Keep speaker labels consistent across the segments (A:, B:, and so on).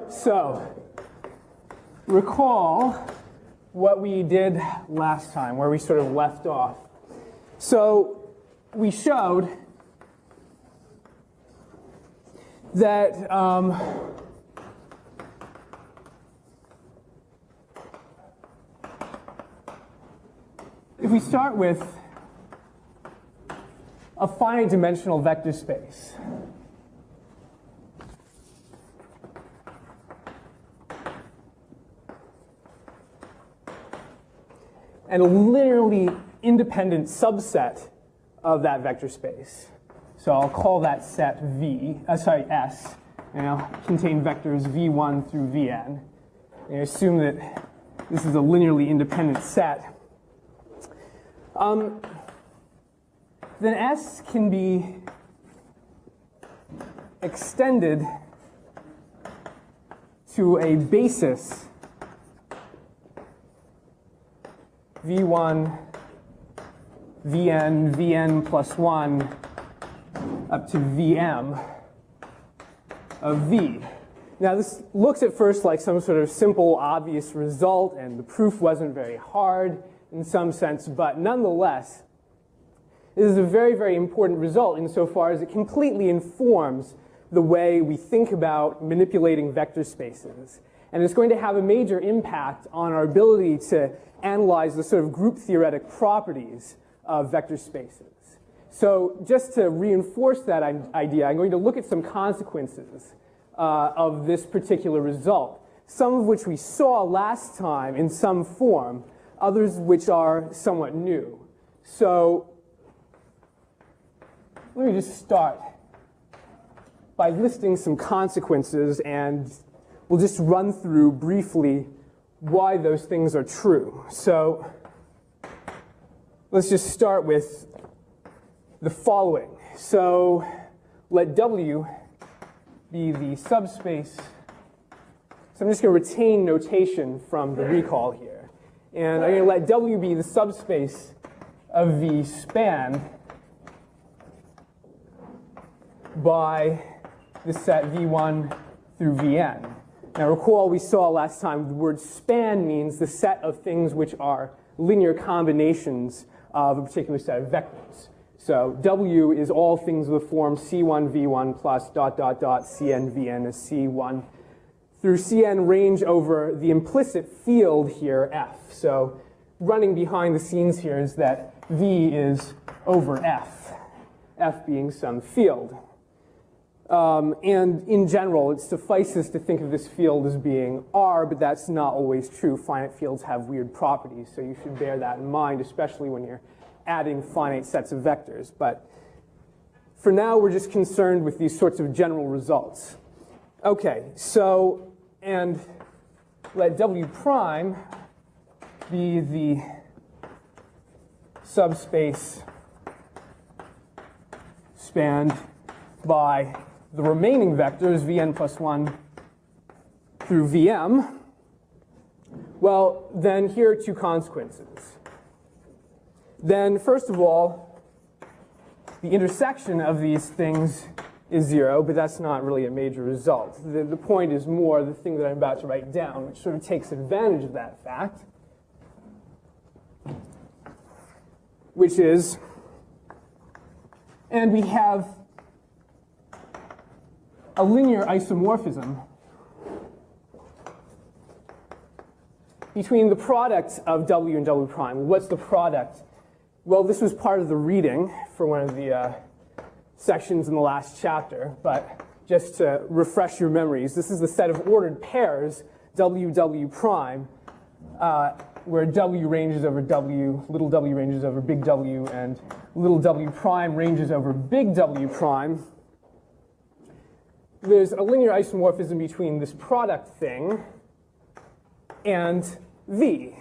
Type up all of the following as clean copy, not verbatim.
A: So, recall what we did last time, where we sort of left off. So, we showed that if we start with a finite dimensional vector space, and a linearly independent subset of that vector space. So I'll call that set S, and I'll contain vectors v1 through vn. And I assume that this is a linearly independent set. Then S can be extended to a basis v1, vn, vn plus 1 up to vm of v. Now this looks at first like some sort of simple, obvious result, and the proof wasn't very hard in some sense, but nonetheless, this is a very, very important result insofar as it completely informs the way we think about manipulating vector spaces. And it's going to have a major impact on our ability to analyze the sort of group theoretic properties of vector spaces. So just to reinforce that idea, I'm going to look at some consequences of this particular result, some of which we saw last time in some form, others which are somewhat new. So let me just start by listing some consequences, and we'll just run through briefly why those things are true. So let's just start with the following. So let W be the subspace. So I'm just going to retain notation from the recall here. And I'm going to let W be the subspace of V spanned by the set V1 through Vn. Now recall we saw last time the word span means the set of things which are linear combinations of a particular set of vectors. So W is all things with form C1 V1 plus dot dot dot Cn Vn as C1 through Cn range over the implicit field here F. So running behind the scenes here is that V is over F, F being some field. And in general, it suffices to think of this field as being R, but that's not always true. Finite fields have weird properties, so you should bear that in mind, especially when you're adding finite sets of vectors. But for now, we're just concerned with these sorts of general results. Okay, so, and let W prime be the subspace spanned by the remaining vectors, Vn plus 1 through Vm. Well, then here are two consequences. Then, first of all, the intersection of these things is 0, but that's not really a major result. The point is more the thing that I'm about to write down, which sort of takes advantage of that fact, which is, and we have a linear isomorphism between the product of W and W prime. What's the product? Well, this was part of the reading for one of the sections in the last chapter, but just to refresh your memories, this is the set of ordered pairs, W, W prime, where W ranges over W, little w ranges over big W, and little w prime ranges over big W prime. There's a linear isomorphism between this product thing and V,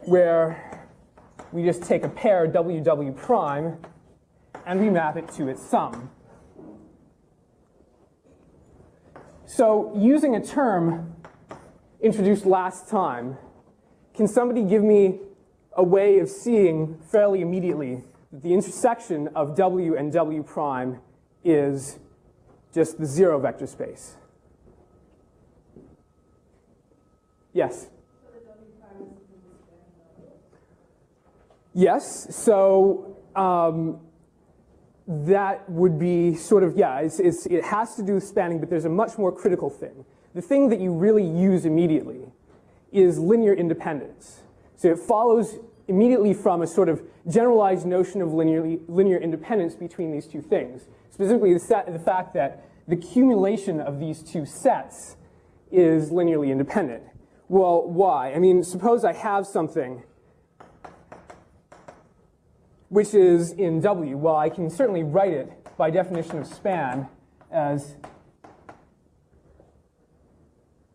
A: where we just take a pair W, W prime, and we map it to its sum. So using a term introduced last time, can somebody give me a way of seeing fairly immediately that the intersection of W and W prime is just the 0 vector space? Yes? Yes, so that would be sort of, yeah, it has to do with spanning, but there's a much more critical thing. The thing that you really use immediately is linear independence. So it follows immediately from a sort of generalized notion of linear independence between these two things. Specifically, the fact that the cumulation of these two sets is linearly independent. Well, why? I mean, suppose I have something which is in W. Well, I can certainly write it by definition of span as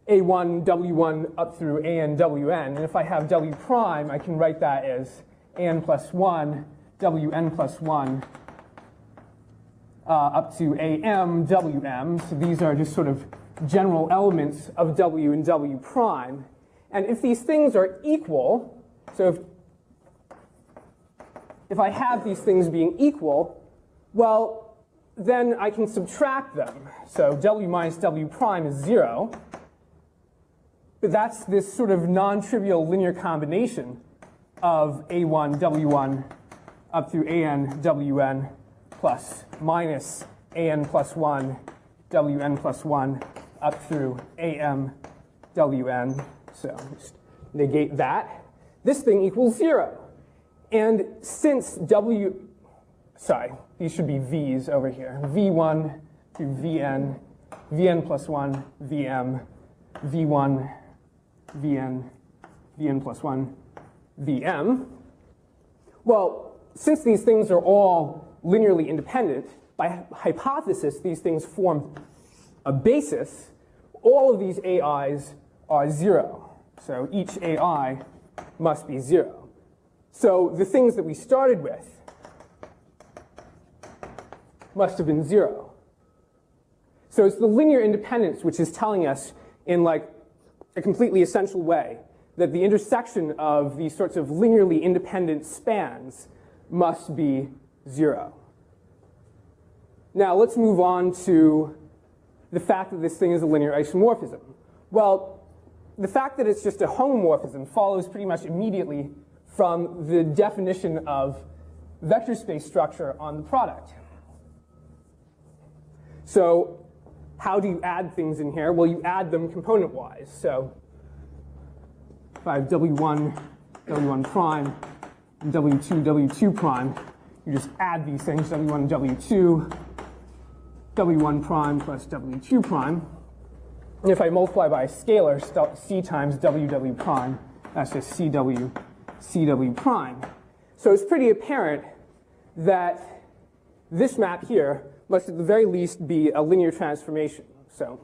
A: A1, W1 up through AN, WN. And if I have W prime, I can write that as AN plus 1, WN plus 1 up to AM, WM. So these are just sort of general elements of W and W prime. And if these things are equal, so if I have these things being equal, well, then I can subtract them. So W minus W prime is 0. But that's this sort of non-trivial linear combination of A1, W1 up through AN, WN plus minus AN plus 1, WN plus 1 up through AM, WN. So just negate that. This thing equals 0. And since these should be V's over here. V1 through Vn, Vn plus 1, Vm, V1, Vn, Vn plus 1, Vm. Well, since these things are all linearly independent, by hypothesis, these things form a basis. All of these AIs are 0. So each AI must be 0. So the things that we started with must have been 0. So it's the linear independence which is telling us in like a completely essential way that the intersection of these sorts of linearly independent spans must be 0. Now let's move on to the fact that this thing is a linear isomorphism. Well, the fact that it's just a homomorphism follows pretty much immediately from the definition of vector space structure on the product. So how do you add things in here? Well, you add them component-wise. So if I have W1, W1 prime, and W2, W2 prime, you just add these things, W1, W2, W1 prime plus W2 prime. And if I multiply by a scalar, C times WW prime, that's just CW prime. So it's pretty apparent that this map here must at the very least be a linear transformation. So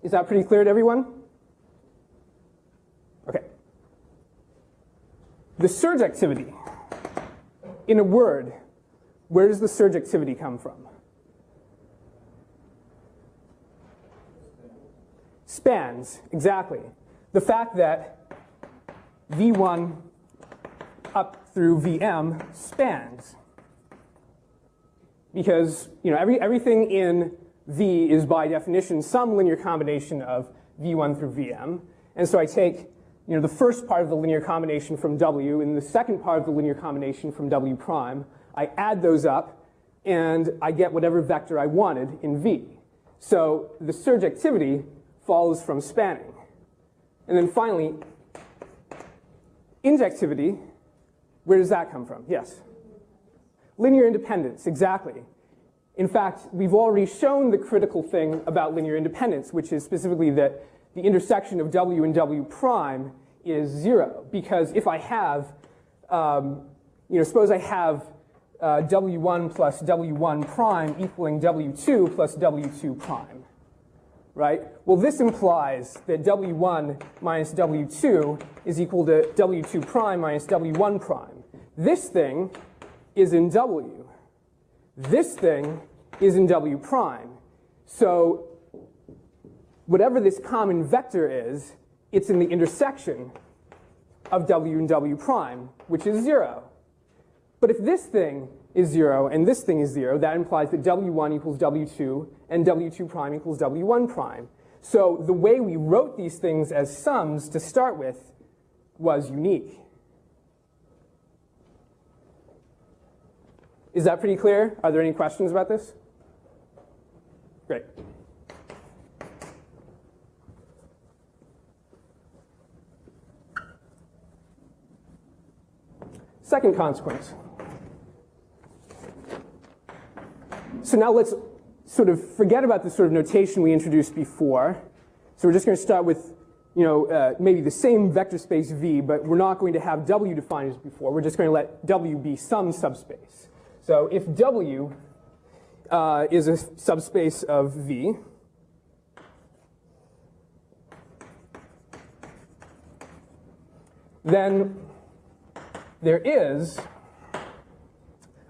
A: is that pretty clear to everyone? Okay. The surge activity. In a word, where does the surge activity come from? Spans, exactly. The fact that V1 up through Vm spans. Because everything in V is by definition some linear combination of V1 through Vm. And so I take the first part of the linear combination from W and the second part of the linear combination from W prime. I add those up, and I get whatever vector I wanted in V. So the surge activity follows from spanning. And then finally, injectivity, where does that come from? Yes? Linear independence, exactly. In fact, we've already shown the critical thing about linear independence, which is specifically that the intersection of W and W prime is 0. Because if I have, suppose I have W1 plus W1 prime equaling W2 plus W2 prime, right? Well, this implies that W1 minus W2 is equal to W2 prime minus W1 prime. This thing is in W. This thing is in W prime. So whatever this common vector is, it's in the intersection of W and W prime, which is 0. But if this thing is 0, and this thing is 0, that implies that W1 equals W2, and W2 prime equals W1 prime. So the way we wrote these things as sums to start with was unique. Is that pretty clear? Are there any questions about this? Great. Second consequence. So now let's sort of forget about the sort of notation we introduced before. So we're just going to start with, maybe the same vector space V, but we're not going to have W defined as before. We're just going to let W be some subspace. So if W is a subspace of V, then there is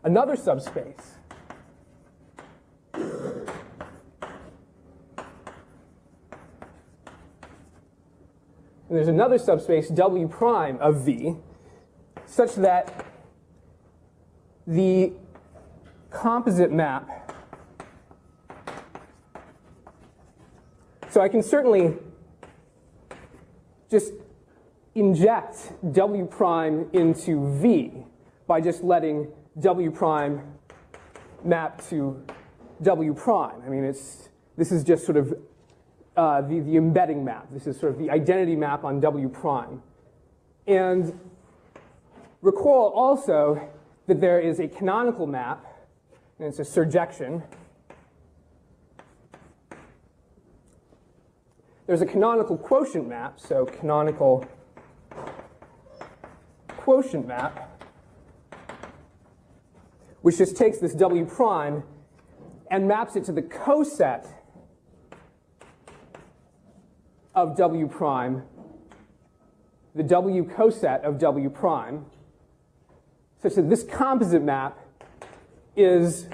A: another subspace and there's another subspace W prime of V such that the composite map, so I can certainly just inject W prime into V by just letting W prime map to W prime. I mean, this is just sort of the embedding map. This is sort of the identity map on W prime. And recall also that there is a canonical map, and it's a surjection. There's a canonical quotient map, so canonical quotient map, which just takes this W prime and maps it to the coset of W prime, the W coset of W prime, such that this composite map is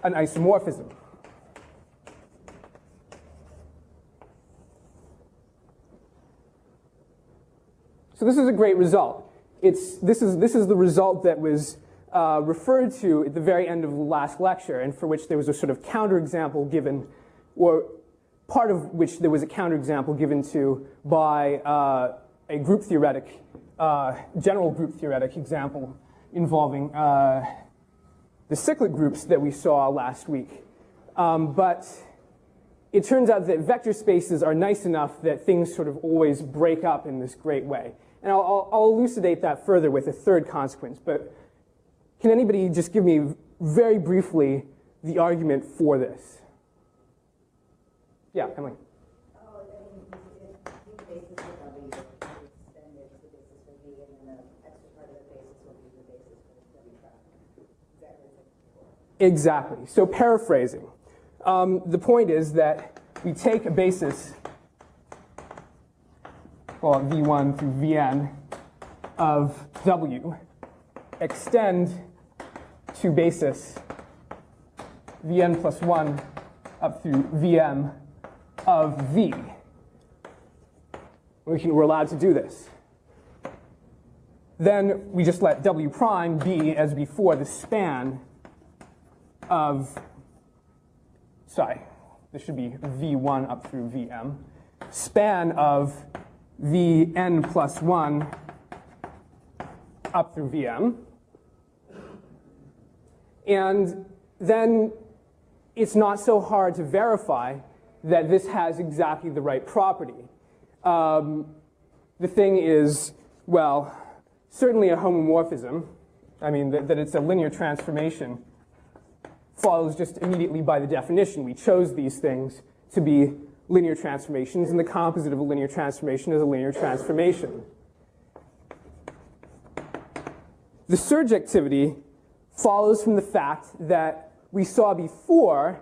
A: an isomorphism. So this is a great result. This is the result that was referred to at the very end of the last lecture, and for which there was a sort of counterexample given, or part of which there was a counterexample given to by a group theoretic, general group theoretic example involving the cyclic groups that we saw last week. But it turns out that vector spaces are nice enough that things sort of always break up in this great way. And I'll elucidate that further with a third consequence. But can anybody just give me very briefly the argument for this? Yeah, Emily.
B: Oh, I mean, if the basis for W, then there's the basis for V, and then the extra part of the basis will be the basis for W prime.
A: Exactly. So paraphrasing. The point is that we take a basis, call it V1 through Vn of W, extend to basis Vn plus 1 up through Vm of V. We're allowed to do this. Then we just let W prime be, as before, the span of, sorry, this should be V1 up through Vm, span of Vn plus 1 up through Vm. And then it's not so hard to verify that this has exactly the right property. The thing is, well, certainly a homomorphism, I mean, that it's a linear transformation, follows just immediately by the definition. We chose these things to be linear transformations, and the composite of a linear transformation is a linear transformation. The surjectivity follows from the fact that we saw before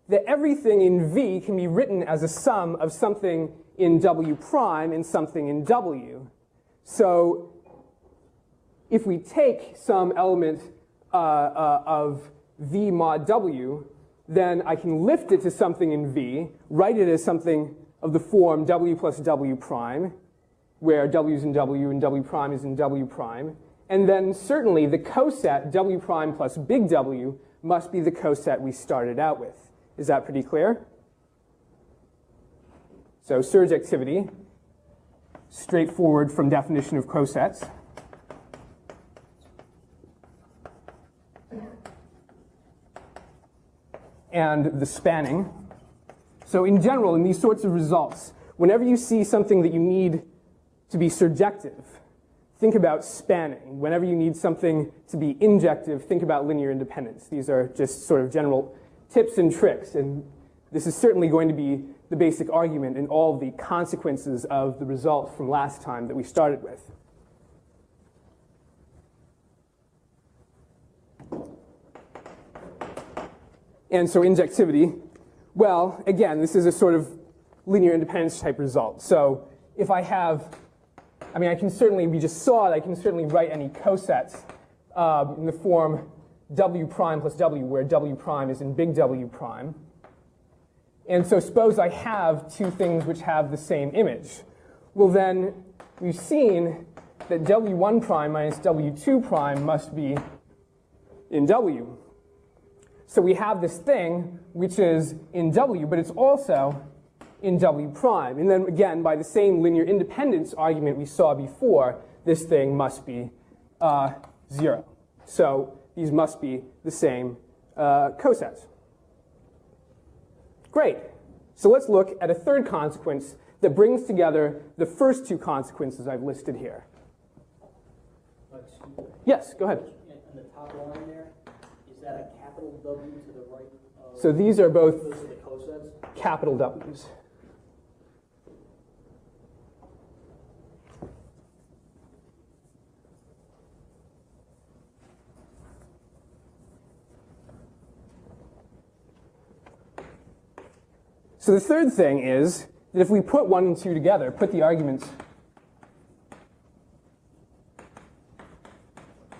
A: that everything in V can be written as a sum of something in W prime and something in W. So if we take some element of V mod W, then I can lift it to something in V, write it as something of the form W plus W prime, where W is in W and W prime is in W prime, And then certainly the coset W prime plus big W must be the coset we started out with. Is that pretty clear? So surjectivity, straightforward from definition of cosets. And the spanning. So in general, in these sorts of results, whenever you see something that you need to be surjective, think about spanning. Whenever you need something to be injective, think about linear independence. These are just sort of general tips and tricks, and this is certainly going to be the basic argument in all of the consequences of the result from last time that we started with. And so injectivity, well, again, this is a sort of linear independence type result. So if I have, I mean, I can certainly, we just saw it, I can certainly write any cosets in the form W prime plus W, where W prime is in big W prime. And so suppose I have two things which have the same image. Well, then we've seen that W1 prime minus W2 prime must be in W. So we have this thing which is in W, but it's also in W prime. And then again, by the same linear independence argument we saw before, this thing must be 0. So these must be the same cosets. Great. So let's look at a third consequence that brings together the first two consequences I've listed here. Yes, go ahead.
C: On the top line there, is that a capital W to the right of,
A: So these are both
C: those are the cosets?
A: capital W's. So the third thing is that if we put 1 and 2 together, put the arguments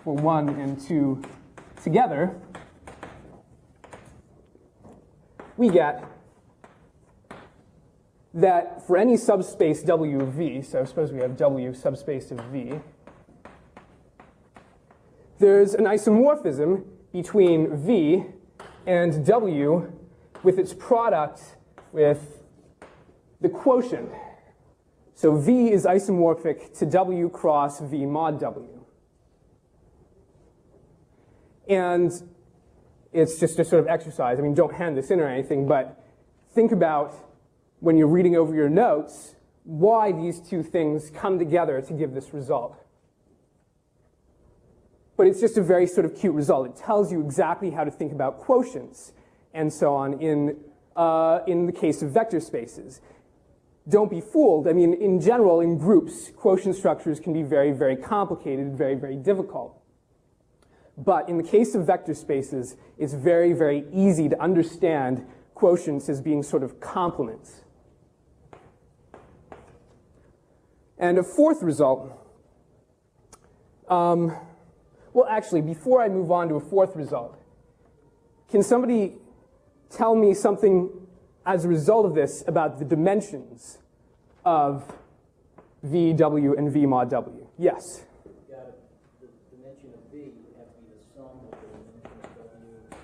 A: for 1 and 2 together, we get that for any subspace W of V, so suppose we have W subspace of V, there's an isomorphism between V and W with its product with the quotient. So V is isomorphic to W cross V mod W. And it's just a sort of exercise. I mean, don't hand this in or anything, but think about when you're reading over your notes why these two things come together to give this result. But it's just a very sort of cute result. It tells you exactly how to think about quotients and so on in the case of vector spaces. Don't be fooled. I mean, in general, in groups, quotient structures can be very, very complicated, very, very difficult. But in the case of vector spaces, it's very, very easy to understand quotients as being sort of complements. And a fourth result, well, actually, before I move on to a fourth result, can somebody tell me something as a result of this about the dimensions of V, W, and V mod W? Yes?
C: The dimension of V would have to be the sum of the dimension of W and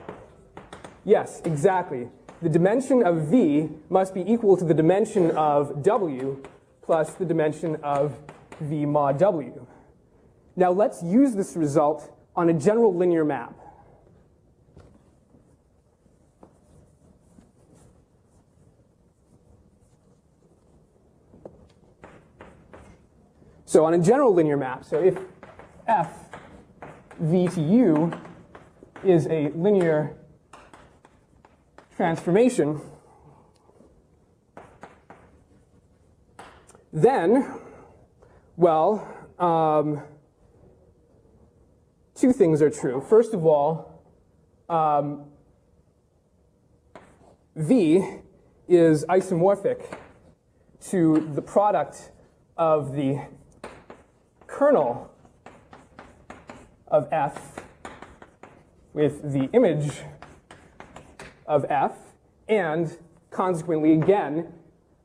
C: the
A: Yes, exactly. The dimension of V must be equal to the dimension of W plus the dimension of V mod W. Now let's use this result on a general linear map. So on a general linear map, so if f v to u is a linear transformation, then, well, two things are true. First of all, v is isomorphic to the product of the kernel of f with the image of f, and consequently, again,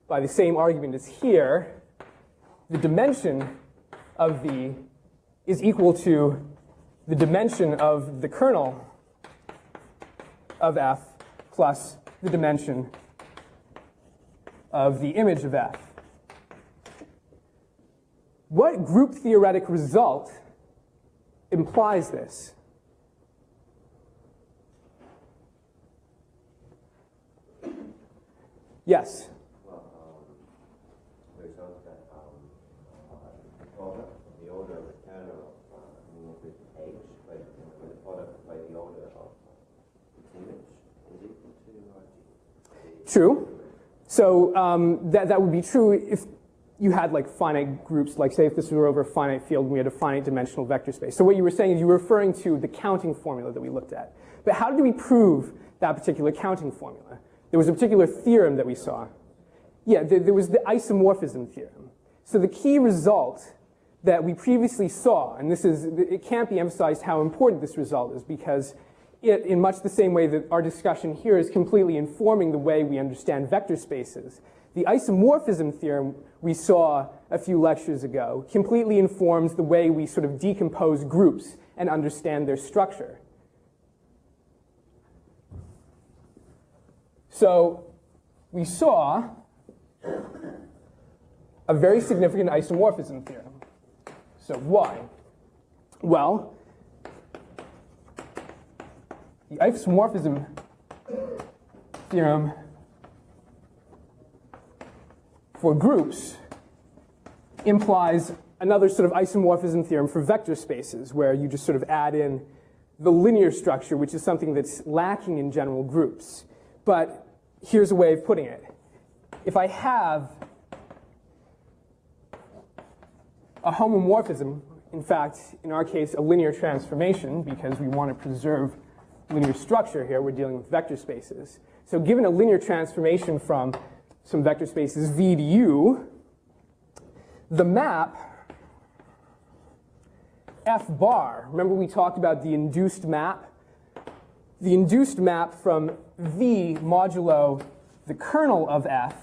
A: by the same argument as here, the dimension of v is equal to the dimension of the kernel of F plus the dimension of the image of F. What group theoretic result implies this? Yes?
D: Well, result that the order of the kernel with H, by the product by the order of its image is equal to
A: True. So that would be true if you had like finite groups, like say if this were over a finite field and we had a finite dimensional vector space. So what you were saying is you were referring to the counting formula that we looked at. But how did we prove that particular counting formula? There was a particular theorem that we saw. Yeah, there was the isomorphism theorem. So the key result that we previously saw, and it can't be emphasized how important this result is, because it, in much the same way that our discussion here is completely informing the way we understand vector spaces, the isomorphism theorem we saw a few lectures ago completely informs the way we sort of decompose groups and understand their structure. So we saw a very significant isomorphism theorem. So why? Well, the isomorphism theorem for groups implies another sort of isomorphism theorem for vector spaces, where you just sort of add in the linear structure, which is something that's lacking in general groups. But here's a way of putting it. If I have a homomorphism, in fact, in our case, a linear transformation, because we want to preserve linear structure here, we're dealing with vector spaces. So given a linear transformation from some vector spaces V to U, the map F bar, remember we talked about the induced map? The induced map from V modulo the kernel of F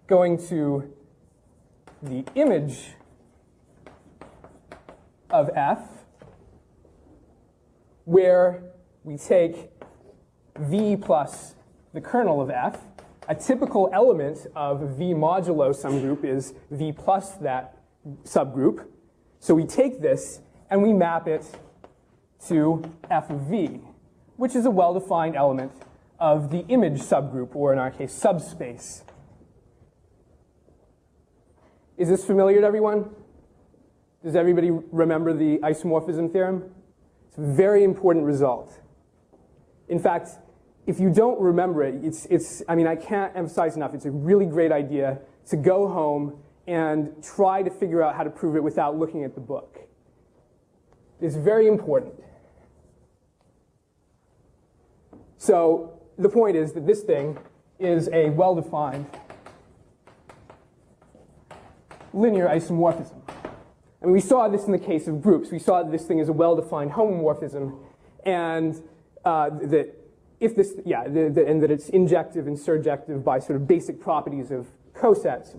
A: going to the image of F, where we take V plus the kernel of F. A typical element of V modulo some group is V plus that subgroup. So we take this and we map it to F of V, which is a well-defined element of the image subgroup, or in our case, subspace. Is this familiar to everyone? Does everybody remember the isomorphism theorem? It's a very important result. In fact, if you don't remember it, I mean, I can't emphasize enough, it's a really great idea to go home and try to figure out how to prove it without looking at the book. It's very important. So the point is that this thing is a well-defined linear isomorphism. I mean, we saw this in the case of groups. We saw that this thing is a well-defined homomorphism, and that if this, and that it's injective and surjective by sort of basic properties of cosets.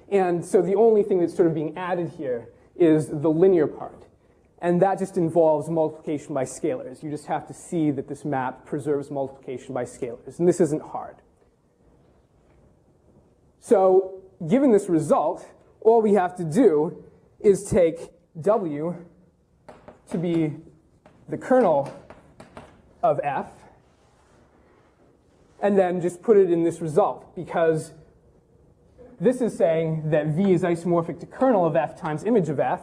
A: And so the only thing that's sort of being added here is the linear part. And that just involves multiplication by scalars. You just have to see that this map preserves multiplication by scalars. And this isn't hard. So given this result, all we have to do is take W to be the kernel of F, and then just put it in this result, because this is saying that V is isomorphic to kernel of F times image of F,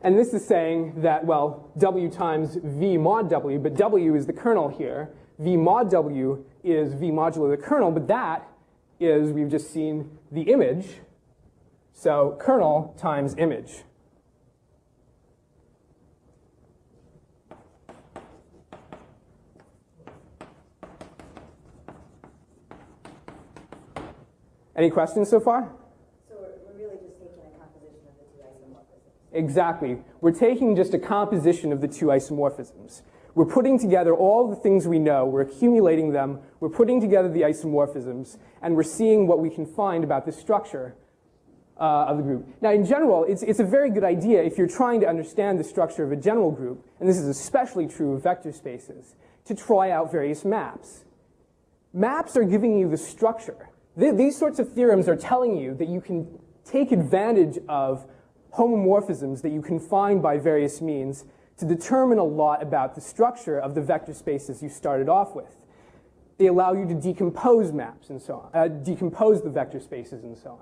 A: and this is saying that, well, W times V mod W, but W is the kernel here. V mod W is V modulo the kernel, but that is, we've just seen, the image. So kernel times image. Any questions so far?
B: So we're really just taking a composition of the two isomorphisms.
A: Exactly. We're taking just a composition of the two isomorphisms. We're putting together all the things we know, we're accumulating them, we're putting together the isomorphisms, and we're seeing what we can find about this structure of the group. Now, in general, it's a very good idea if you're trying to understand the structure of a general group, and this is especially true of vector spaces, to try out various maps. Maps are giving you the structure. These sorts of theorems are telling you that you can take advantage of homomorphisms that you can find by various means to determine a lot about the structure of the vector spaces you started off with. They allow you to decompose maps and so on, decompose the vector spaces and so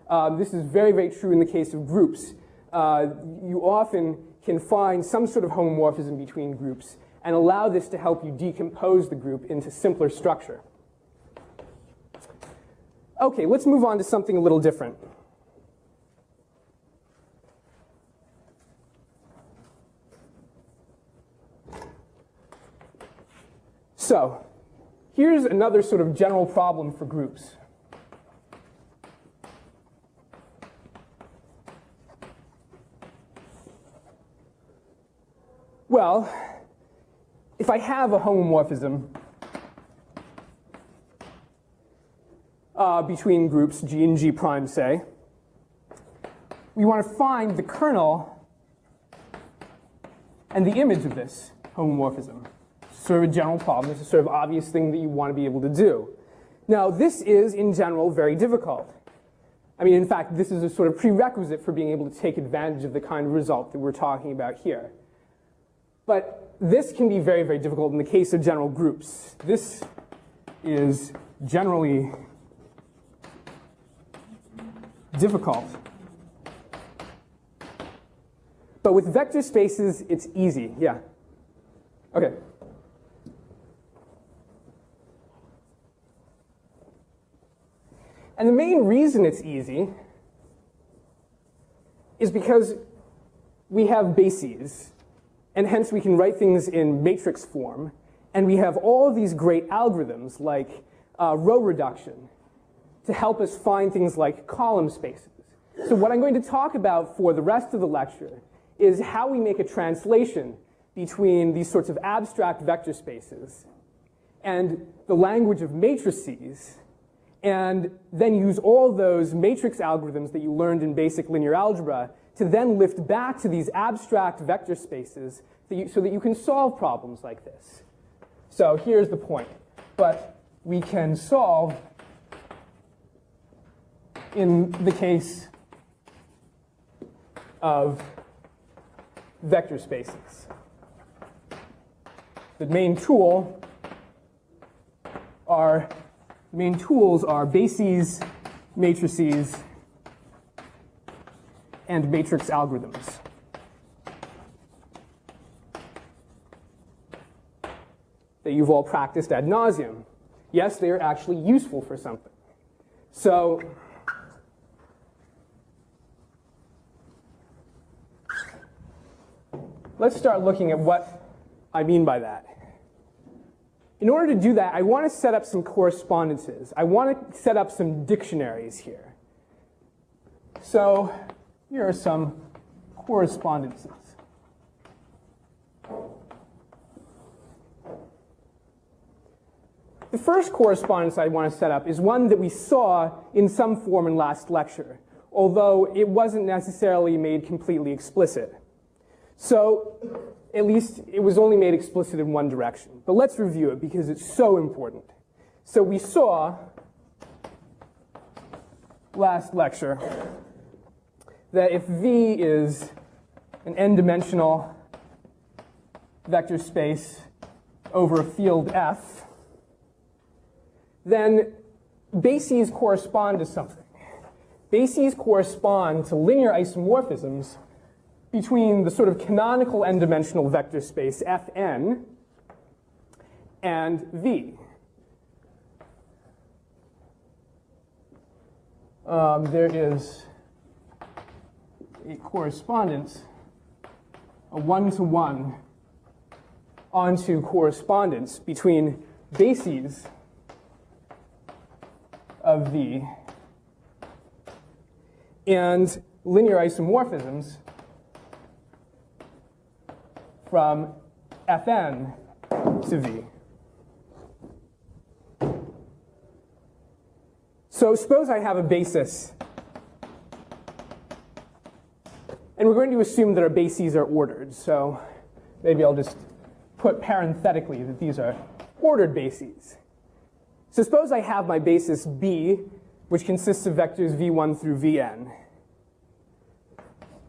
A: on. This is very, very true in the case of groups. You often can find some sort of homomorphism between groups and allow this to help you decompose the group into simpler structure. Okay, let's move on to something a little different. So, here's another sort of general problem for groups. Well, if I have a homomorphism between groups G and G prime, say, we want to find the kernel and the image of this homomorphism. Sort of a general problem. It's a sort of obvious thing that you want to be able to do. Now, this is, in general, very difficult. I mean, in fact, this is a sort of prerequisite for being able to take advantage of the kind of result that we're talking about here. But this can be very, very difficult in the case of general groups. This is generally difficult. But with vector spaces, it's easy. Yeah. Okay. And the main reason it's easy is because we have bases, and hence we can write things in matrix form, and we have all of these great algorithms like row reduction to help us find things like column spaces. So what I'm going to talk about for the rest of the lecture is how we make a translation between these sorts of abstract vector spaces and the language of matrices, and then use all those matrix algorithms that you learned in basic linear algebra to then lift back to these abstract vector spaces so that you can solve problems like this. So here's the point. But we can solve, in the case of vector spaces, the main tools are bases, matrices, and matrix algorithms. That you've all practiced ad nauseum. Yes, they are actually useful for something. So let's start looking at what I mean by that. In order to do that, I want to set up some correspondences. I want to set up some dictionaries here. So here are some correspondences. The first correspondence I want to set up is one that we saw in some form in last lecture, although it wasn't necessarily made completely explicit. So at least it was only made explicit in one direction. But let's review it because it's so important. So we saw last lecture that if V is an n-dimensional vector space over a field F, then bases correspond to something. Bases correspond to linear isomorphisms between the sort of canonical n-dimensional vector space Fn and V. There is a correspondence, a one-to-one onto correspondence between bases of V and linear isomorphisms from Fn to V. So suppose I have a basis And we're going to assume that our bases are ordered. So maybe I'll just put parenthetically that these are ordered bases. So suppose I have my basis B, which consists of vectors v1 through vn.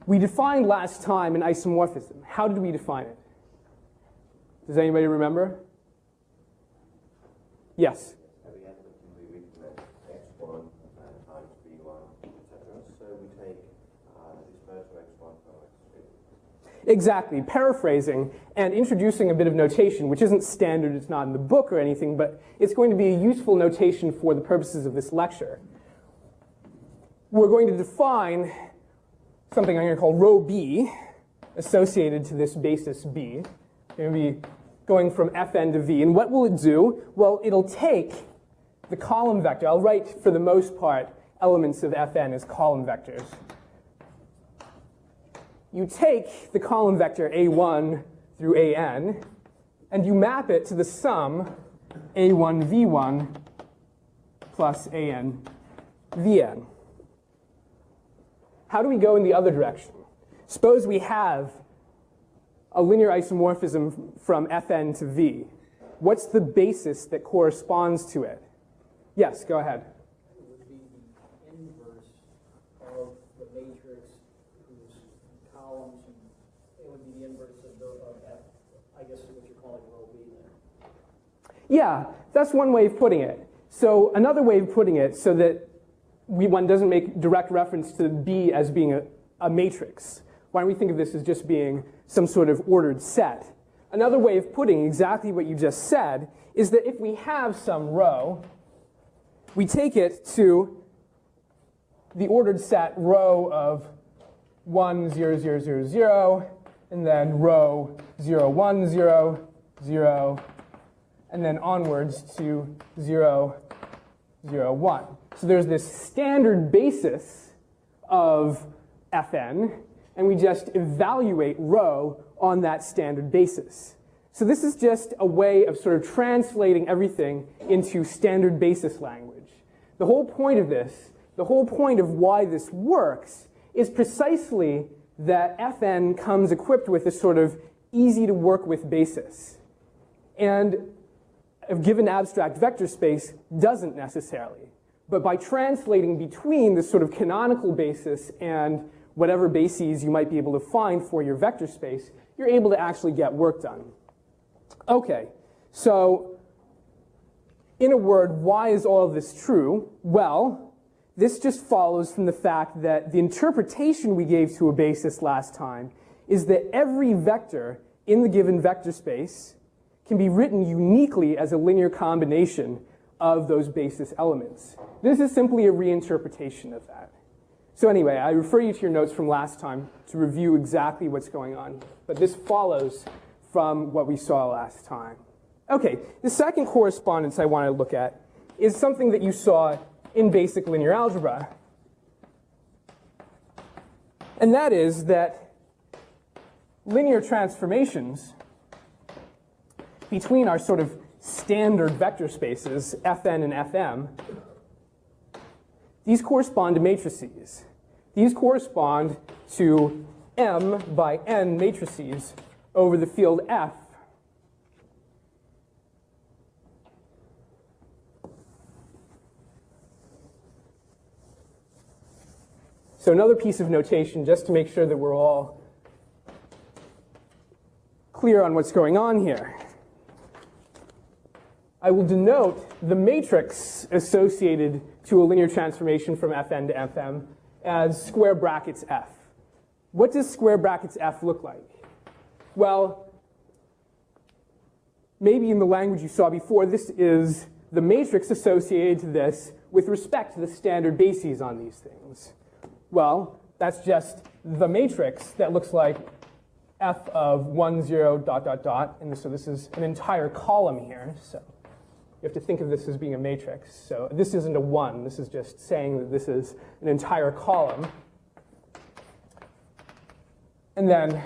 A: We defined last time an isomorphism. How did we define it? Does anybody remember? Yes?
D: At the end of it, we recommend x1 times b1, etc. So we take this merger x1 from x2.
A: Exactly. Paraphrasing and introducing a bit of notation, which isn't standard, it's not in the book or anything, but it's going to be a useful notation for the purposes of this lecture. We're going to define something I'm going to call rho B associated to this basis B. It's going to be going from Fn to V. And what will it do? Well, it'll take the column vector. I'll write, for the most part, elements of Fn as column vectors. You take the column vector A1 through AN, and you map it to the sum A1 V1 plus AN Vn. How do we go in the other direction? Suppose we have a linear isomorphism from Fn to V. What's the basis that corresponds to it? Yes, go ahead.
C: It would be the inverse of the matrix whose columns, and it would be the inverse of F, I guess is what you're calling rho B then.
A: Yeah, that's one way of putting it. So another way of putting it, so that one doesn't make direct reference to B as being a matrix. Why don't we think of this as just being some sort of ordered set? Another way of putting exactly what you just said is that if we have some rho, we take it to the ordered set rho of 1, 0, 0, 0, 0, and then rho 0, 1, 0, 0, and then onwards to 0, 0, 1. So there's this standard basis of Fn, and we just evaluate rho on that standard basis. So this is just a way of sort of translating everything into standard basis language. The whole point of this, the whole point of why this works, is precisely that Fn comes equipped with this sort of easy to work with basis. And a given abstract vector space doesn't necessarily. But by translating between this sort of canonical basis and whatever bases you might be able to find for your vector space, you're able to actually get work done. Okay, so in a word, why is all of this true? Well, this just follows from the fact that the interpretation we gave to a basis last time is that every vector in the given vector space can be written uniquely as a linear combination of those basis elements. This is simply a reinterpretation of that. So anyway, I refer you to your notes from last time to review exactly what's going on. But this follows from what we saw last time. Okay, the second correspondence I want to look at is something that you saw in basic linear algebra. And that is that linear transformations between our sort of standard vector spaces, Fn and Fm, these correspond to matrices. These correspond to M by N matrices over the field F. So another piece of notation, just to make sure that we're all clear on what's going on here. I will denote the matrix associated to a linear transformation from Fn to Fm as square brackets F. What does square brackets F look like? Well, maybe in the language you saw before, this is the matrix associated to this with respect to the standard bases on these things. Well, that's just the matrix that looks like F of 1, 0, dot, dot, dot. And so this is an entire column here. So you have to think of this as being a matrix. So this isn't a 1. This is just saying that this is an entire column. And then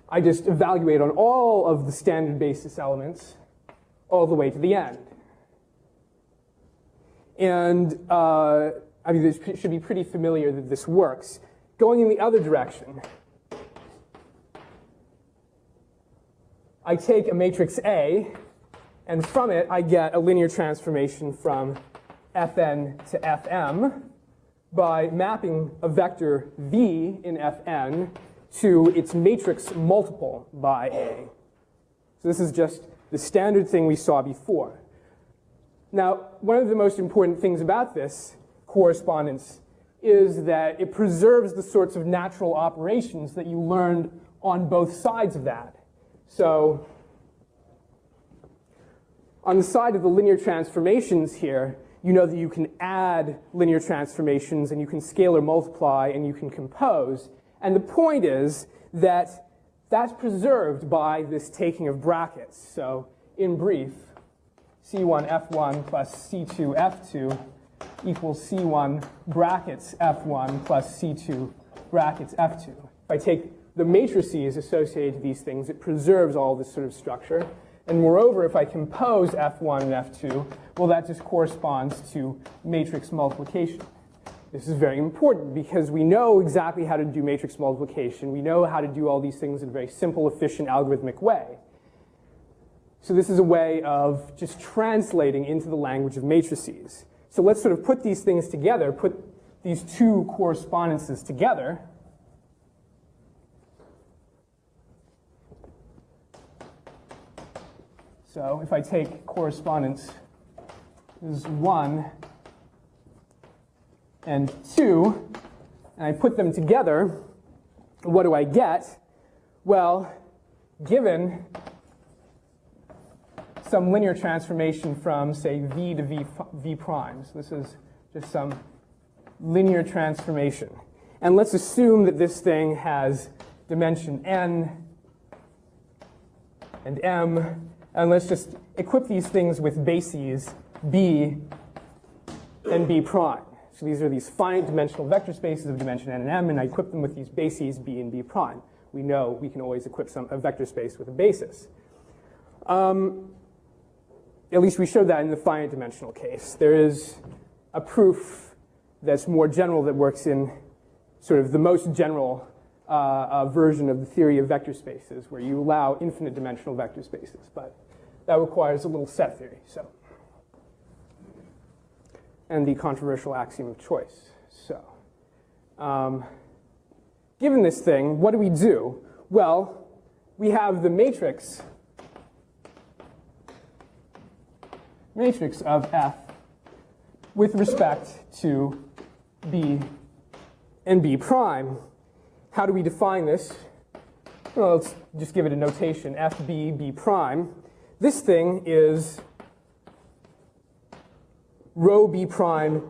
A: I just evaluate on all of the standard basis elements all the way to the end. And I mean, it should be pretty familiar that this works. going in the other direction, I take a matrix A, and from it I get a linear transformation from Fn to Fm by mapping a vector v in Fn to its matrix multiple by A. So this is just the standard thing we saw before. Now, one of the most important things about this correspondence is that it preserves the sorts of natural operations that you learned on both sides of that. So on the side of the linear transformations here, you know that you can add linear transformations and you can scalar multiply and you can compose. And the point is that that's preserved by this taking of brackets. So in brief, C1 F1 plus C2 F2 equals C1 brackets F1 plus C2 brackets F2. If I take the matrices associated to these things, it preserves all this sort of structure. And moreover, if I compose F1 and F2, well, that just corresponds to matrix multiplication. This is very important because we know exactly how to do matrix multiplication. We know how to do all these things in a very simple, efficient, algorithmic way. So this is a way of just translating into the language of matrices. So let's sort of put these things together, put these two correspondences together. So if I take correspondence, this is 1 and 2, and I put them together, what do I get? Well, given some linear transformation from, say, v to v prime. So this is just some linear transformation. And let's assume that this thing has dimension n and m, and let's just equip these things with bases b and b prime. So these are these finite dimensional vector spaces of dimension n and m, and I equip them with these bases b and b prime. We know we can always equip a vector space with a basis. At least we showed that in the finite dimensional case. There is a proof that's more general that works in sort of the most general version of the theory of vector spaces, where you allow infinite dimensional vector spaces. But that requires a little set theory. So, and the controversial axiom of choice. So, given this thing, what do we do? Well, we have the matrix of F with respect to B and B prime. How do we define this? Well, let's just give it a notation, FB, B prime. This thing is rho B prime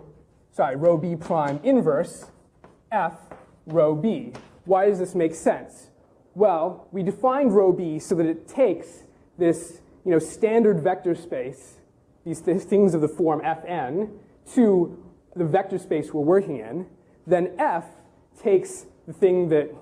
A: inverse F rho B. Why does this make sense? Well, we defined rho B so that it takes this standard vector space, these things of the form Fn, to the vector space we're working in. Then F takes the thing that,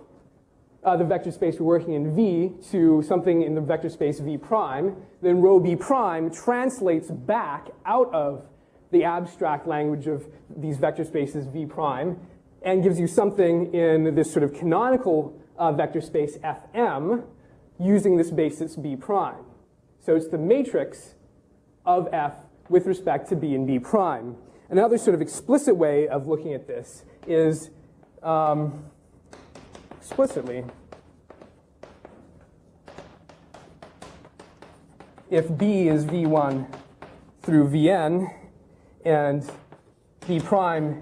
A: the vector space we're working in V to something in the vector space V prime. Then rho B prime translates back out of the abstract language of these vector spaces V prime and gives you something in this sort of canonical vector space Fm using this basis B prime. So it's the matrix of F with respect to B and B prime. Another sort of explicit way of looking at this is explicitly, if B is V1 through Vn and B prime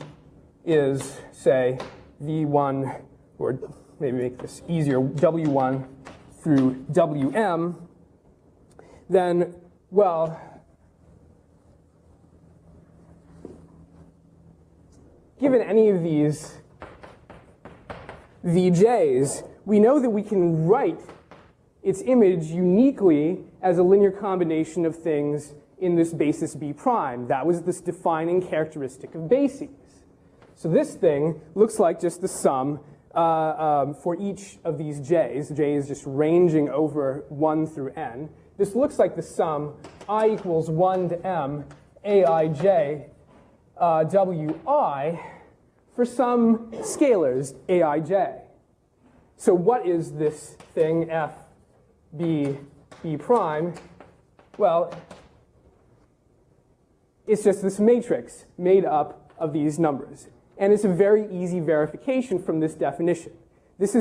A: is, say, V1, or maybe make this easier, W1 through Wm, then, well, given any of these Vj's, we know that we can write its image uniquely as a linear combination of things in this basis B prime. That was this defining characteristic of bases. So this thing looks like just the sum for each of these j's. J is just ranging over 1 through n. This looks like the sum I equals 1 to m aij wi for some scalars, aij. So what is this thing f, b, b prime? Well, it's just this matrix made up of these numbers. And it's a very easy verification from this definition. This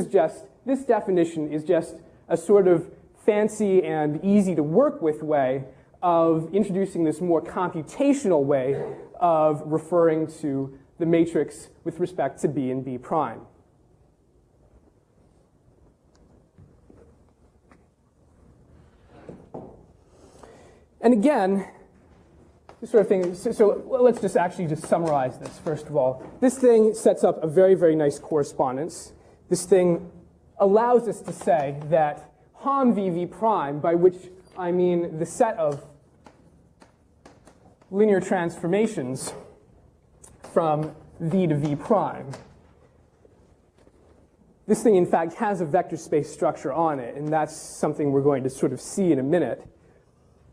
A: definition is just a sort of fancy and easy to work with way of introducing this more computational way of referring to the matrix with respect to b and b prime. And again, this sort of thing, so let's just actually just summarize this first of all. This thing sets up a very, very nice correspondence. This thing allows us to say that Hom v prime, by which I mean the set of linear transformations from v to v prime, this thing in fact has a vector space structure on it, and that's something we're going to sort of see in a minute.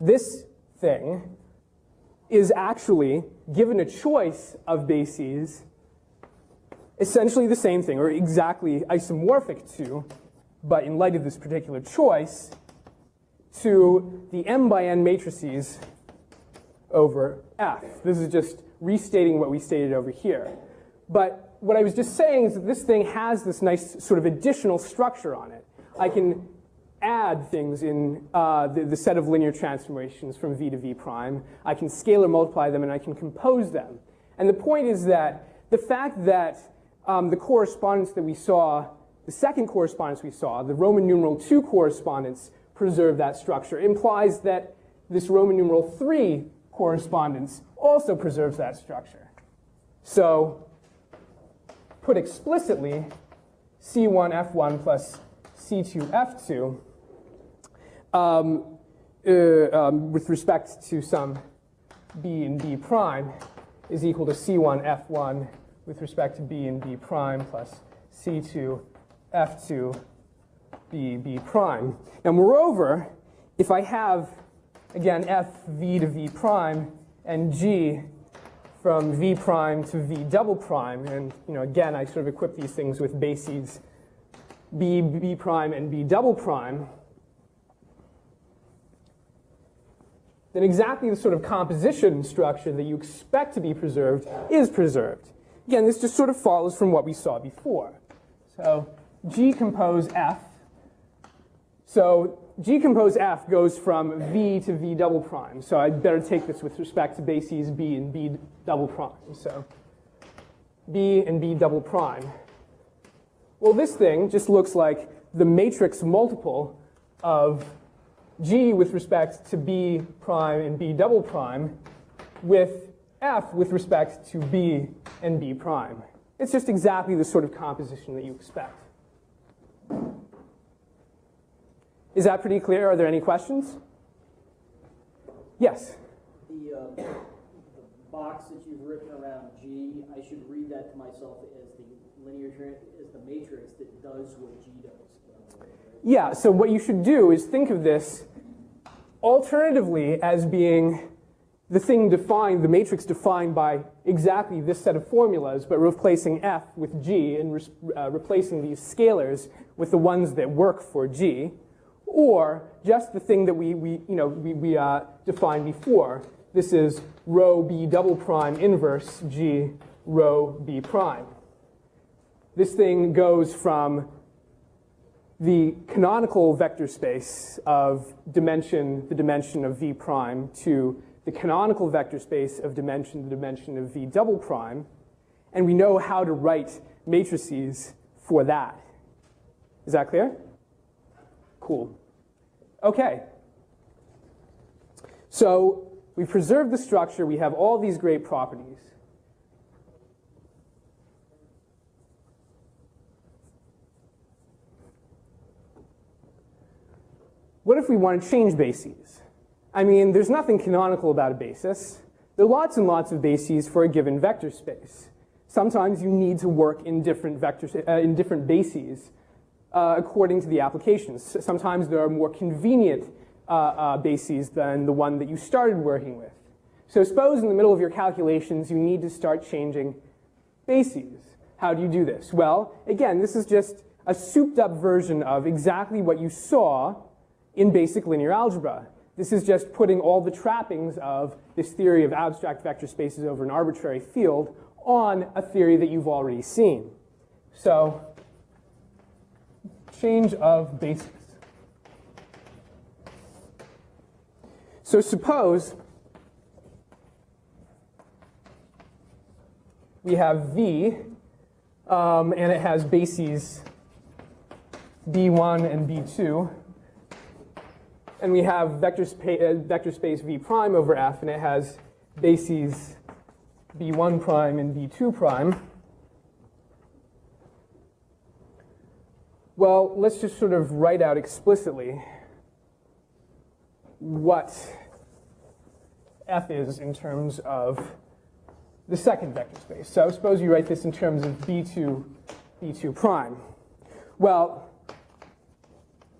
A: This thing is actually, given a choice of bases, essentially the same thing, or exactly isomorphic to, but in light of this particular choice, to the m by n matrices over F. This is just restating what we stated over here. But what I was just saying is that this thing has this nice sort of additional structure on it. I can add things in the set of linear transformations from v to v prime. I can scalar multiply them, and I can compose them. And the point is that the fact that the correspondence that we saw, the second correspondence we saw, the Roman numeral 2 correspondence, preserved that structure, implies that this Roman numeral 3 correspondence also preserves that structure. So, put explicitly, C1F1 plus C2F2 with respect to some b and b prime is equal to C1F1 with respect to b and b prime plus C2F2 b prime. Now, moreover, if I have, again, f v to v prime and g from v prime to v double prime, and again, I sort of equip these things with bases b prime and b double prime, then exactly the sort of composition structure that you expect to be preserved is preserved. Again, this just sort of follows from what we saw before. So G compose F. So G compose F goes from V to V double prime. So I'd better take this with respect to bases B and B double prime. So B and B double prime. Well, this thing just looks like the matrix multiple of G with respect to B prime and B double prime with F with respect to B and B prime. It's just exactly the sort of composition that you expect. Is that pretty clear? Are there any questions? Yes?
C: The box that you've written around G, I should read that to myself as the as the matrix that does what G does.
A: Yeah, so what you should do is think of this alternatively as being the thing defined, the matrix defined by exactly this set of formulas, but replacing F with G and replacing these scalars with the ones that work for G, or just the thing that we defined before. This is rho B double prime inverse G rho B prime. This thing goes from the canonical vector space of the dimension of V prime to the canonical vector space of the dimension of V double prime, and we know how to write matrices for that. Is that clear? Cool. Okay. So we preserved the structure. We have all these great properties. What if we want to change bases? I mean, there's nothing canonical about a basis. There are lots and lots of bases for a given vector space. Sometimes you need to work in different bases according to the applications. Sometimes there are more convenient bases than the one that you started working with. So suppose in the middle of your calculations you need to start changing bases. How do you do this? Well, again, this is just a souped up version of exactly what you saw in basic linear algebra. This is just putting all the trappings of this theory of abstract vector spaces over an arbitrary field on a theory that you've already seen. So, change of basis. So suppose we have V, and it has bases B1 and B2. And we have vector space V prime over F, and it has bases B1 prime and B2 prime. Well, let's just sort of write out explicitly what F is in terms of the second vector space. So suppose you write this in terms of B2 prime. Well,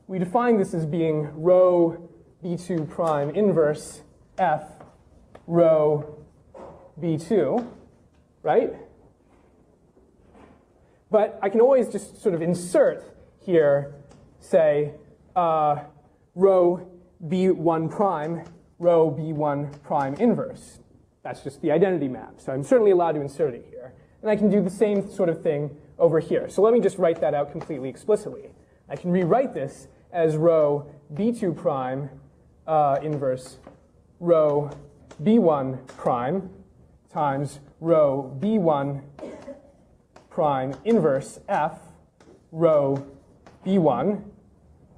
A: we define this as being rho B2 prime inverse F rho B2, right? But I can always just sort of insert here, say, rho B1 prime, rho B1 prime inverse. That's just the identity map. So I'm certainly allowed to insert it here. And I can do the same sort of thing over here. So let me just write that out completely explicitly. I can rewrite this as rho B2 prime inverse rho B1 prime times rho B1 prime inverse F rho B1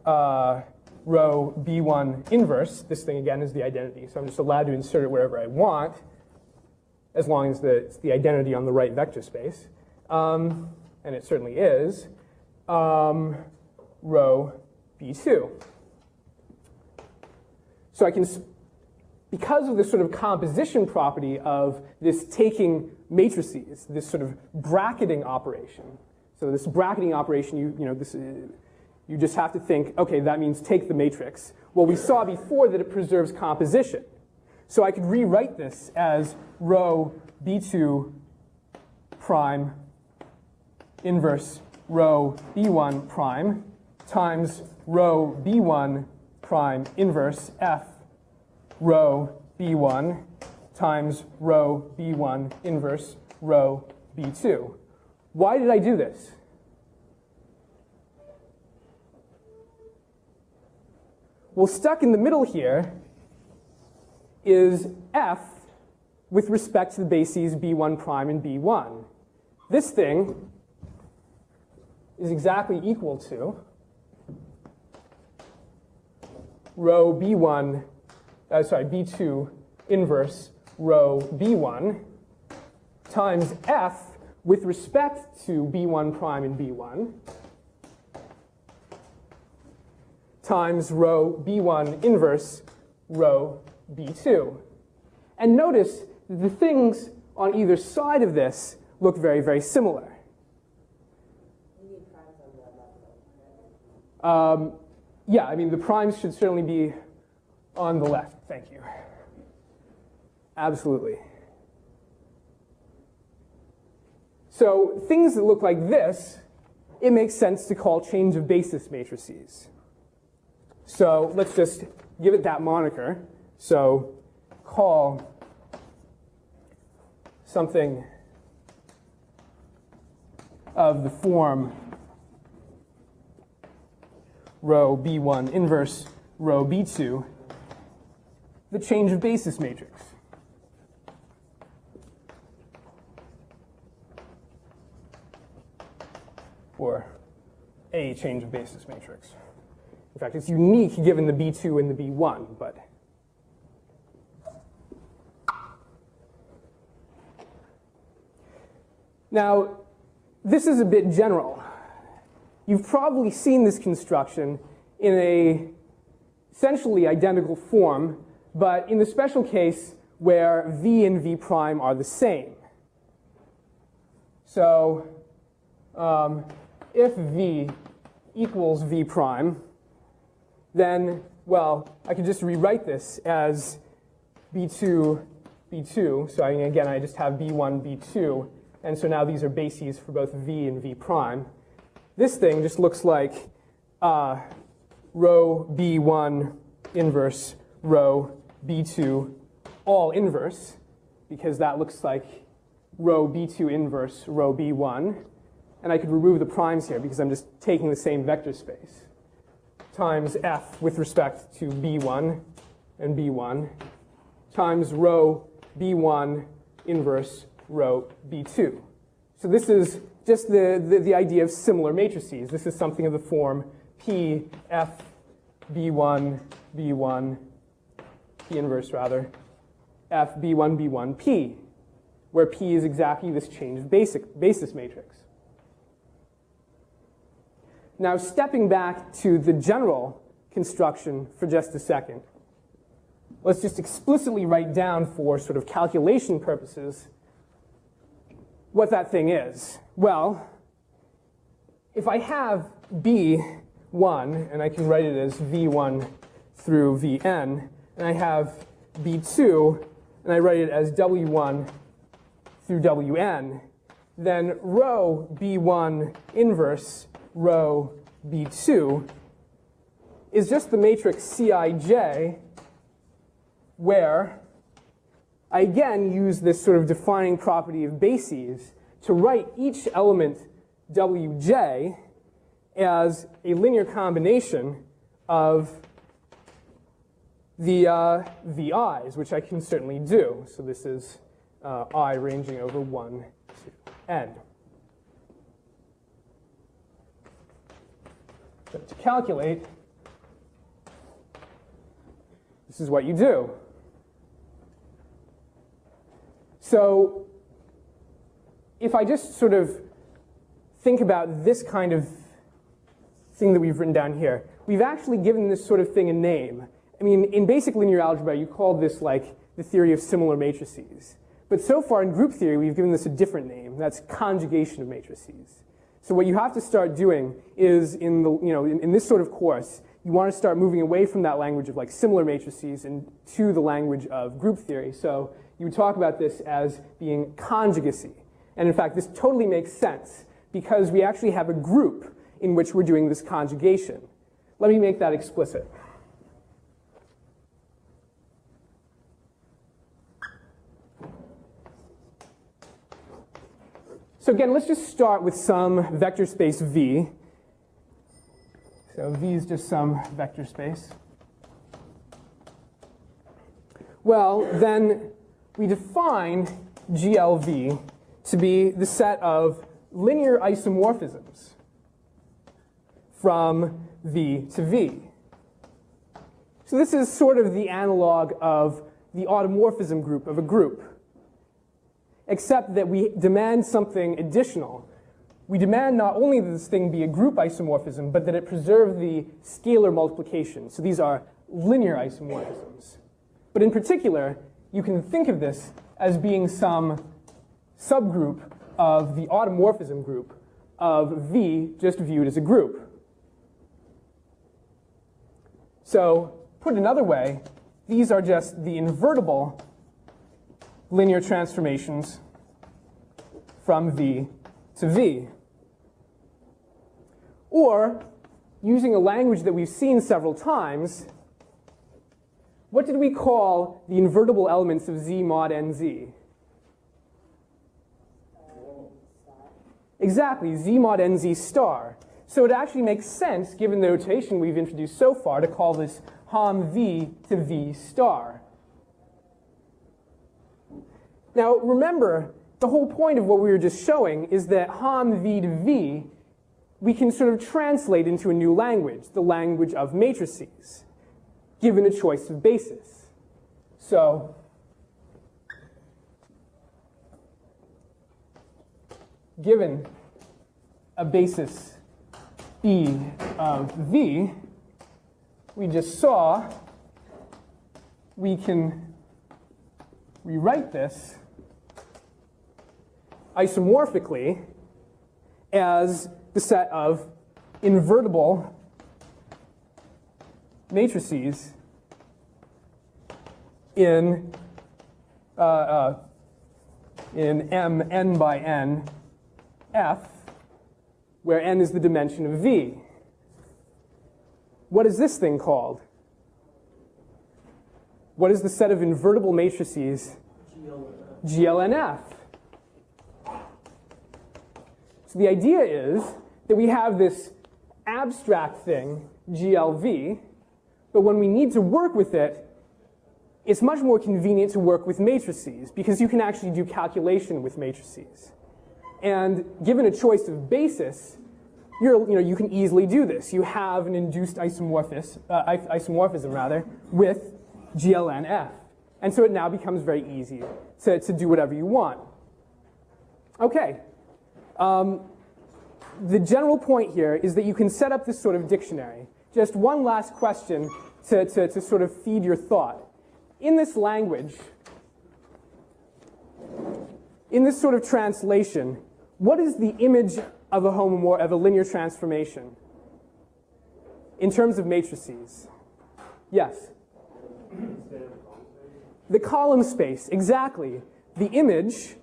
A: rho B1 inverse. This thing again is the identity, so I'm just allowed to insert it wherever I want, as long as it's the identity on the right vector space. And it certainly is. Rho B2. So I can, because of this sort of composition property of this taking matrices, this sort of bracketing operation. So this bracketing operation, you just have to think, okay, that means take the matrix. Well, we saw before that it preserves composition. So I could rewrite this as rho B2 prime inverse rho B1 prime times rho B1 prime inverse F rho B1 times rho B1 inverse rho B2. Why did I do this? Well, stuck in the middle here is F with respect to the bases B1 prime and B1. This thing is exactly equal to rho B1, B2 inverse rho B1 times F with respect to B1 prime and B1 times rho B1 inverse rho B2. And notice that the things on either side of this look very, very similar.
B: You need primes on the left, right?
A: Yeah, I mean, the primes should certainly be on the left. Thank you. Absolutely. So things that look like this, it makes sense to call change of basis matrices. So let's just give it that moniker. So call something of the form rho B1 inverse rho B2 the change of basis matrix. Or a change of basis matrix. In fact, it's unique given the B2 and the B1, but now, this is a bit general. You've probably seen this construction in a essentially identical form, but in the special case where V and V prime are the same. So if V equals V prime, then, well, I could just rewrite this as B2, B2. So again, I just have B1, B2 And so now these are bases for both V and V prime. This thing just looks like row B1 inverse, row B2 all inverse, because that looks like row B2 inverse, row B1. And I could remove the primes here because I'm just taking the same vector space, times F with respect to B1 and B1, times row B1 inverse row B2. So this is just the idea of similar matrices. This is something of the form P, F, B1, B1, P inverse rather, F, B1, B1, P, where P is exactly this changed basis matrix. Now stepping back to the general construction for just a second, let's just explicitly write down for sort of calculation purposes what that thing is. Well, if I have B1, and I can write it as V1 through Vn, and I have B2, and I write it as W1 through Wn, then row B1 inverse row B2 is just the matrix Cij, where I again use this sort of defining property of bases to write each element Wj as a linear combination of the Vi's, which I can certainly do. So this is I ranging over 1 to n. So to calculate, this is what you do. So if I just sort of think about this kind of thing that we've written down here, we've actually given this sort of thing a name. I mean, in basic linear algebra, you call this like the theory of similar matrices. But so far in group theory, we've given this a different name. That's conjugation of matrices. So what you have to start doing is, in this sort of course, you want to start moving away from that language of like similar matrices and to the language of group theory. So you would talk about this as being conjugacy. And in fact, this totally makes sense because we actually have a group in which we're doing this conjugation. Let me make that explicit. So again, let's just start with some vector space V. So V is just some vector space. Well, then we define GLV to be the set of linear isomorphisms from V to V. So this is sort of the analog of the automorphism group of a group, except that we demand something additional. We demand not only that this thing be a group isomorphism, but that it preserve the scalar multiplication. So these are linear isomorphisms. But in particular, you can think of this as being some subgroup of the automorphism group of V just viewed as a group. So put another way, these are just the invertible linear transformations from V to V. Or, using a language that we've seen several times, what did we call the invertible elements of Z mod NZ? Exactly, Z mod NZ star. So it actually makes sense, given the notation we've introduced so far, to call this Hom V to V star. Now remember, the whole point of what we were just showing is that Hom V to V we can sort of translate into a new language, the language of matrices, given a choice of basis. So given a basis B of V, we just saw we can rewrite this isomorphically as the set of invertible matrices in M n by n F, where n is the dimension of V. What is this thing called? What is the set of invertible matrices? GLNF. So the idea is that we have this abstract thing, GLV, but when we need to work with it, it's much more convenient to work with matrices because you can actually do calculation with matrices. And given a choice of basis, you can easily do this. You have an induced isomorphism with GLNF. And so it now becomes very easy to do whatever you want. Okay. The general point here is that you can set up this sort of dictionary. Just one last question to sort of feed your thought. In this language, in this sort of translation, what is the image of a linear transformation in terms of matrices? Yes? The column space, exactly. The image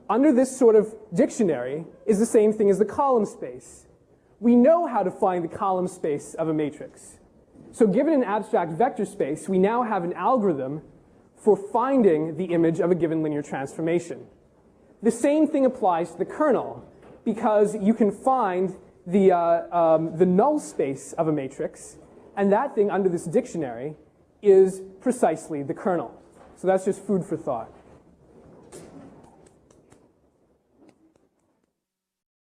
A: under this sort of dictionary is the same thing as the column space. We know how to find the column space of a matrix. So given an abstract vector space, we now have an algorithm for finding the image of a given linear transformation. The same thing applies to the kernel, because you can find the null space of a matrix, and that thing under this dictionary is precisely the kernel. So that's just food for thought.